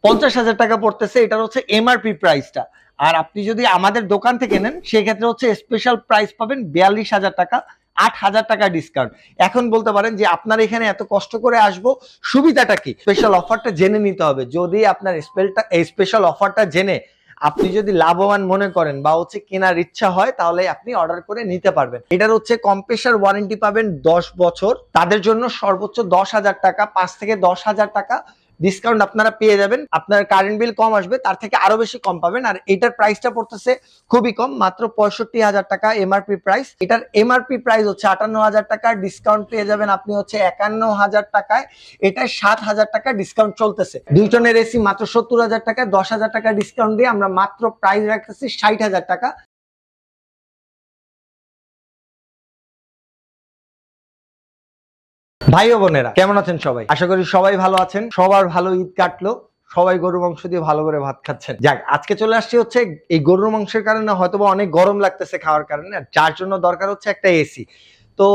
50,000 টাকা পড়তেছে, এটার হচ্ছে এমআরপি প্রাইসটা। আর আপনি যদি আমাদের দোকান থেকে নেন সেক্ষেত্রে হচ্ছে স্পেশাল প্রাইস পাবেন 42,000 টাকা, 8,000 টাকা ডিসকাউন্ট। এখন বলতে পারেন যে আপনার এখানে এত কষ্ট করে আসবো, সুবিধাটা কি? স্পেশাল অফারটা জেনে নিতে হবে। যদি আপনার স্পেশাল অফারটা জেনে আপনি যদি লাভবান মনে করেন বা হচ্ছে কেনার ইচ্ছা হয়, তাহলে আপনি অর্ডার করে নিতে পারবেন। এটার হচ্ছে কম্প্রেসার ওয়ারেন্টি পাবেন 10 বছর। তাদের জন্য সর্বোচ্চ 10,000 টাকা, 5 থেকে 10,000 টাকা ডিসকাউন্ট আপনারা পেয়ে যাবেন। আপনার কারেন্ট বিল কম আসবে, তার থেকে আরো বেশি কম পাবেন। আর এটার প্রাইসটা পড়তেছে খুবই কম, মাত্র 65,000 টাকা এমআরপি প্রাইস। এটার এমআরপি প্রাইস হচ্ছে 58,000 টাকা, ডিসকাউন্ট পেয়ে যাবেন আপনি হচ্ছে 51,000 টাকায়। এটা 7,000 টাকা ডিসকাউন্ট চলতেছে। 2 টনের এসি মাত্র 70,000 টাকা, 10,000 টাকা ডিসকাউন্ট দিয়ে আমরা মাত্র প্রাইস রাখতেছি 60,000 টাকা। ভাই ও বোনেরা, কেমন আছেন সবাই? আশা করি সবাই ভালো আছেন। সবার ভালো ঈদ কাটলো, সবাই গরুর মাংস দিয়ে ভালো করে ভাত খাচ্ছেন। যাক, আজকে চলে আসছি হচ্ছে এই গরুর মাংসের কারণে হয়তোবা অনেক গরম লাগতেছে খাওয়ার কারণে, যার জন্য দরকার হচ্ছে একটা এসি। তো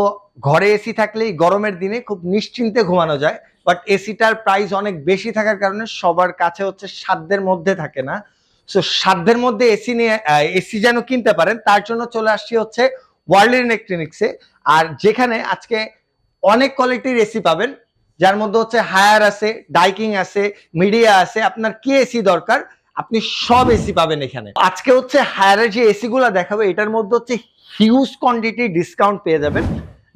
ঘরে এসি থাকলে গরমের দিনে খুব নিশ্চিন্তে ঘুমানো যায়, বাট এসিটার প্রাইস অনেক বেশি থাকার কারণে সবার কাছে হচ্ছে সাধ্যের মধ্যে থাকে না। সো সাধ্যের মধ্যে এসি যেন কিনতে পারেন, তার জন্য চলে আসছি হচ্ছে ওয়ার্ল্ড ইলেকট্রনিক্সে। আর যেখানে আজকে অনেক কোয়ালিটির এসি পাবেন, যার মধ্যে হচ্ছে হায়ার আছে, ডাইকিং আছে, মিডিয়া আছে। আপনার কি এসি দরকার আপনি সব এসি পাবেন এখানে। আজকে হচ্ছে হায়ারের যে এসি গুলা দেখাবো, এটার মধ্যে হচ্ছে হিউজ কোয়ান্টিটি ডিসকাউন্ট পেয়ে যাবেন।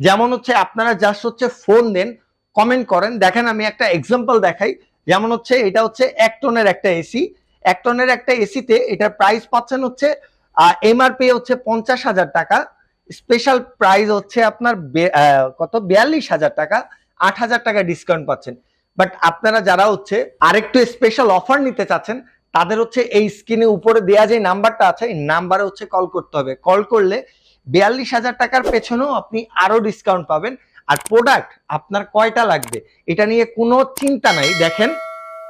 যেমন হচ্ছে আপনারা জাস্ট হচ্ছে ফোন দেন, কমেন্ট করেন, দেখেন আমি একটা এক্সাম্পল দেখাই। যেমন হচ্ছে এটা হচ্ছে 1 টনের একটা এসি। 1 টনের একটা এসিতে এটার প্রাইস পাচ্ছেন হচ্ছে এমআরপি হচ্ছে 50,000 টাকা, স্পেশাল প্রাইস হচ্ছে আপনার কত 42,000 টাকা, 8,000 টাকা ডিসকাউন্ট পাচ্ছেন। বাট আপনারা যারা হচ্ছে আরেকটু স্পেশাল অফার নিতে চাচ্ছেন, তাদের হচ্ছে এই স্ক্রিনে উপরে দেওয়া যে নাম্বারটা আছে, এই নাম্বারে হচ্ছে কল করতে হবে। কল করলে 42,000 টাকার পেছনেও আপনি আরো ডিসকাউন্ট পাবেন। আর প্রোডাক্ট আপনার কয়টা লাগবে এটা নিয়ে কোনো চিন্তা নাই। দেখেন,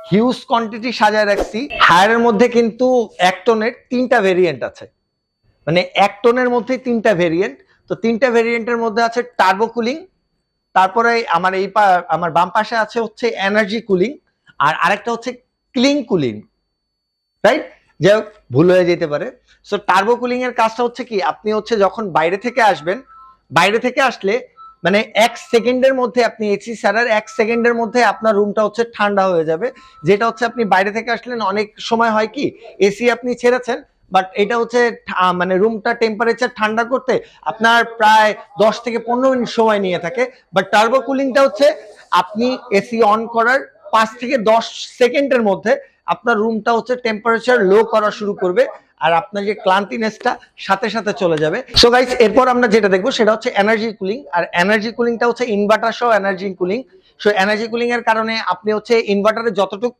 হিউজ কোয়ান্টিটি সাজায় রাখছি। হায়ারের মধ্যে কিন্তু 1 টনের 3টা ভেরিয়েন্ট আছে, মানে 1 টনের মধ্যে 3টা ভেরিয়েন্ট। তো 3টা ভেরিয়েন্টের মধ্যে আছে টার্বো কুলিং, তারপরে আমার বাম পাশে আছে হচ্ছে এনার্জি কুলিং, আর আরেকটা হচ্ছে ক্লিন কুলিং, রাইট? যাই হোক, ভুল হয়ে যেতে পারে। সো টার্বো কুলিং এর কাজটা হচ্ছে কি, আপনি হচ্ছে যখন বাইরে থেকে আসবেন, বাইরে থেকে আসলে মানে 1 সেকেন্ডের মধ্যে আপনি এসি ছাড়ার 1 সেকেন্ডের মধ্যে আপনার রুমটা হচ্ছে ঠান্ডা হয়ে যাবে। যেটা হচ্ছে আপনি বাইরে থেকে আসলেন, অনেক সময় হয় কি এসি আপনি ছেড়েছেন, বাট এটা হচ্ছে মানে রুমটা টেম্পারেচার ঠান্ডা করতে আপনার প্রায় 10 থেকে 15 মিনিট সময় নিয়ে থাকে। বাট টার্বো কুলিংটা হচ্ছে আপনি এসি অন করার 5 থেকে 10 সেকেন্ডের মধ্যে আপনার রুমটা হচ্ছে টেম্পারেচার লো করা শুরু করবে, আর আপনার যে ক্লান্তিনেসটা সাথে সাথে চলে যাবে। সো গাইস, এরপর আমরা যেটা দেখবো সেটা হচ্ছে এনার্জি কুলিং। আর এনার্জি কুলিংটা হচ্ছে ইনভার্টার সহ energy cooling. So energy cooling এর কারণে আপনি হচ্ছে ইনভার্টারে যতটুকু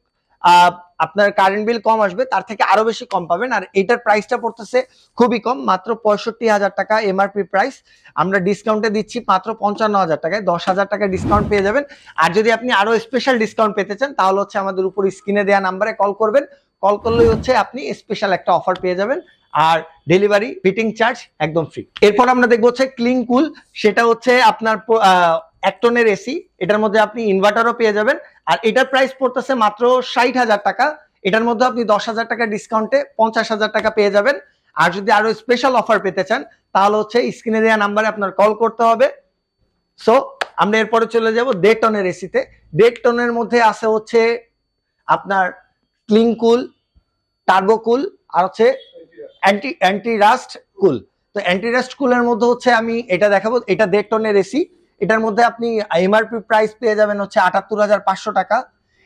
আপনার কারেন্ট বিল কম আসবে, তার থেকে আরো বেশি কম পাবেন। আর এটার প্রাইসটা পড়তেছে খুবই কম, মাত্র 65,000 টাকা এমআরপি প্রাইস। আমরা ডিসকাউন্টে দিচ্ছি মাত্র 55,000 টাকায়, 10,000 টাকা ডিসকাউন্ট পেয়ে যাবেন। আর যদি আপনি আরো স্পেশাল ডিসকাউন্ট পেতে চান, তাহলে হচ্ছে আমাদের উপর স্ক্রিনে দেওয়া নাম্বারে কল করবেন। কল করলেই হচ্ছে আপনি স্পেশাল একটা অফার পেয়ে যাবেন, আর ডেলিভারি ফিটিং চার্জ একদম ফ্রি। এরপর আমরা দেখবো হচ্ছে ক্লিন কুল। সেটা হচ্ছে আপনার 1 টনের এসি, এটার মধ্যে আপনি ইনভার্টারও পেয়ে যাবেন। আর এটার প্রাইস পড়তেছে মাত্র 60,000 টাকা। এটার মধ্যে আপনি 10,000 টাকা ডিসকাউন্টে 50,000 টাকা পেয়ে যাবেন। আর যদি আরো স্পেশাল অফার পেতে চান, তাহলে হচ্ছে স্ক্রিনে দেওয়া নাম্বারে আপনার কল করতে হবে। সো আমরা এরপরে চলে যাব 1.5 টনের এসিতে। 1.5 টনের মধ্যে আছে হচ্ছে আপনার ক্লিন কুল, টার্বো কুল, আর হচ্ছে অ্যান্টি রাস্ট কুল। তো অ্যান্টি রাস্ট কুলের মধ্যে হচ্ছে আমি এটা দেখাবো। এটা 1.5 টনের এসি, এটার মধ্যে আপনি এমআরপি প্রাইস পেয়ে যাবেন হচ্ছে 78,500 টাকা।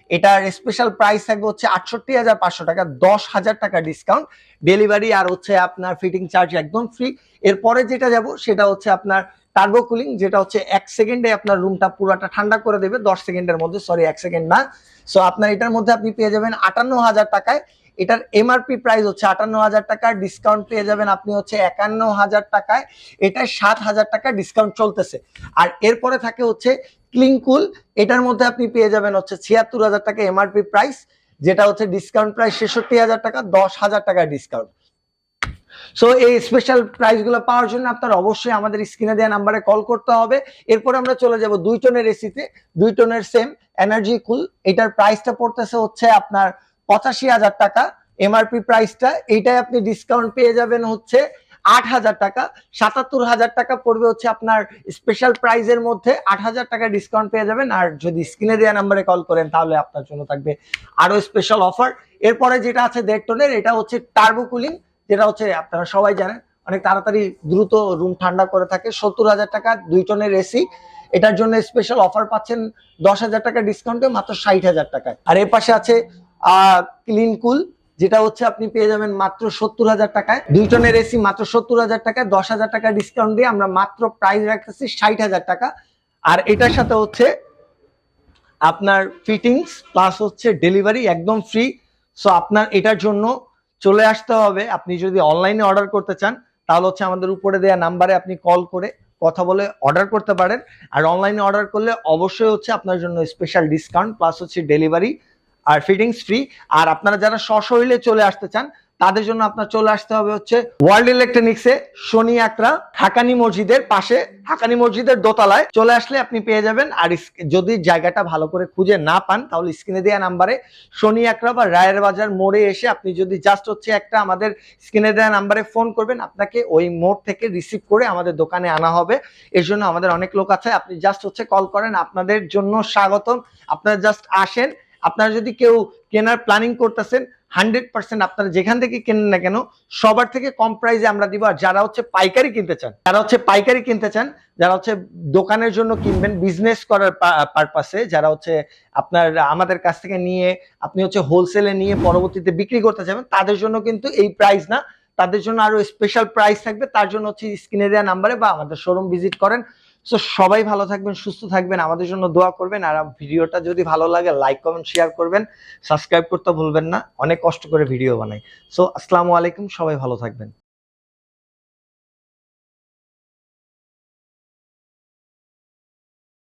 এটার স্পেশাল প্রাইস থাকবে হচ্ছে 68,500 টাকা, 10,000 টাকা ডিসকাউন্ট, ডেলিভারি আর হচ্ছে আপনার ফিটিং চার্জ একদম ফ্রি। এরপরে যেটা যাব সেটা হচ্ছে আপনার টার্বো কুলিং, যেটা হচ্ছে 1 সেকেন্ডে আপনার রুমটা পুরোটা ঠান্ডা করে দেবে, 10 সেকেন্ডের মধ্যে, সরি 1 সেকেন্ড না। সো আপনার এটার মধ্যে আপনি পেয়ে যাবেন 58,000 টাকায়। এটার এমআরপি প্রাইস হচ্ছে 58,000 টাকা, ডিসকাউন্ট পেয়ে যাবেন আপনি হচ্ছে 51,000 টাকায়। এটা 7,000 টাকা ডিসকাউন্ট চলতেছে। আর এরপরে থাকে হচ্ছে ক্লিন কুল, এটার মধ্যে আপনি পেয়ে যাবেন হচ্ছে 76,000 টাকা এমআরপি প্রাইস, যেটা হচ্ছে ডিসকাউন্ট প্রাইস 66,000 টাকা, 10,000 টাকা ডিসকাউন্ট। সো এই স্পেশাল প্রাইস গুলো পাওয়ার জন্য আপনার অবশ্যই আমাদের স্ক্রিনে দেওয়া নাম্বারে কল করতে হবে। এরপর আমরা চলে যাব 2 টনের এসিতে। 2 টনের সেম এনার্জি কুল, এটার প্রাইসটা পড়তেছে হচ্ছে আপনার 85,000 টাকা এমআরপি প্রাইসটা, এইটাই আপনি ডিসকাউন্ট পেয়ে যাবেন হচ্ছে 8,000 টাকা। 77,000 টাকা পড়বে হচ্ছে আপনার স্পেশাল প্রাইজের মধ্যে, 8,000 টাকা ডিসকাউন্ট পেয়ে যাবেন। আর যদি স্ক্রিনে দেওয়া নাম্বারে কল করেন তাহলে আপনার জন্য থাকবে আরো স্পেশাল অফার। এরপরে যেটা আছে 1.5 টনের, এটা হচ্ছে টার্বো কুলিং, যেটা হচ্ছে আপনারা সবাই জানেন অনেক তাড়াতাড়ি দ্রুত রুম ঠান্ডা করে থাকে। 70,000 টাকা 2 টনের এসি, এটার জন্য স্পেশাল অফার পাচ্ছেন 10,000 টাকা ডিসকাউন্টে মাত্র 60,000 টাকায়। আর এর পাশে আছে ক্লিন কুল, যেটা হচ্ছে আপনি পেয়ে যাবেন মাত্র 70,000 টাকায়। 2 টনের এসি মাত্র 70,000 টাকায়, 10,000 টাকা ডিসকাউন্ট দিয়ে আমরা মাত্র প্রাইস রাখতেছি 60,000 টাকা। আর এটার সাথে হচ্ছে আপনার ফিটিংস প্লাস হচ্ছে ডেলিভারি একদম ফ্রি। সো আপনার এটার জন্য চলে আসতে হবে। আপনি যদি অনলাইনে অর্ডার করতে চান তাহলে হচ্ছে আমাদের উপরে দেওয়া নাম্বারে আপনি কল করে কথা বলে অর্ডার করতে পারেন। আর অনলাইনে অর্ডার করলে অবশ্যই হচ্ছে আপনার জন্য স্পেশাল ডিসকাউন্ট প্লাস হচ্ছে ডেলিভারি আর ফিটিংস ফ্রি। আর আপনারা যারা সশরীরে চলে আসতে চান তাদের জন্য আপনার চলে আসতে হবে হচ্ছে ওয়ার্ল্ড ইলেকট্রনিক্সে শনিয়াকড়া হাক্কানি মসজিদের পাশে, হাক্কানি মসজিদের দোতলায় চলে আসলে আপনি পেয়ে যাবেন। আর যদি জায়গাটা ভালো করে খুঁজে না পান তাহলে স্ক্রিনে দেওয়া নাম্বারে শনিয়াকড়া বা রায়ের বাজার মোড়ে এসে আপনি যদি জাস্ট হচ্ছে একটা আমাদের স্ক্রিনে দেওয়া নাম্বারে ফোন করবেন, আপনাকে ওই মোড় থেকে রিসিভ করে আমাদের দোকানে আনা হবে। এর জন্য আমাদের অনেক লোক আছে, আপনি জাস্ট হচ্ছে কল করেন, আপনাদের জন্য স্বাগতম। আপনারা জাস্ট আসেন। আপনারা যদি কেউ কেনার প্ল্যানিং করতেছেন 100% আপনারা যেখান থেকে কেনেন না কেন সবার থেকে কম প্রাইসে আমরা দিব। আর যারা হচ্ছে পাইকারি কিনতে চান, যারা হচ্ছে দোকানের জন্য কিনবেন, বিজনেস করার পারপাসে, যারা হচ্ছে আপনার আমাদের কাছ থেকে নিয়ে আপনি হচ্ছে হোলসেলে নিয়ে পরবর্তীতে বিক্রি করতে যাবেন, তাদের জন্য কিন্তু এই প্রাইস না, তাদের জন্য আরো স্পেশাল প্রাইস থাকবে। তার জন্য হচ্ছে স্ক্রিনে দেওয়া নাম্বারে বা আমাদের শোরুম ভিজিট করেন। সো সবাই ভালো থাকবেন, সুস্থ থাকবেন, আমাদের জন্য দোয়া করবেন। আর ভিডিওটা যদি ভালো লাগে লাইক কমেন্ট শেয়ার করবেন, সাবস্ক্রাইব করতে ভুলবেন না, অনেক কষ্ট করে ভিডিও বানাই। সো আসসালামু আলাইকুম, সবাই ভালো থাকবেন।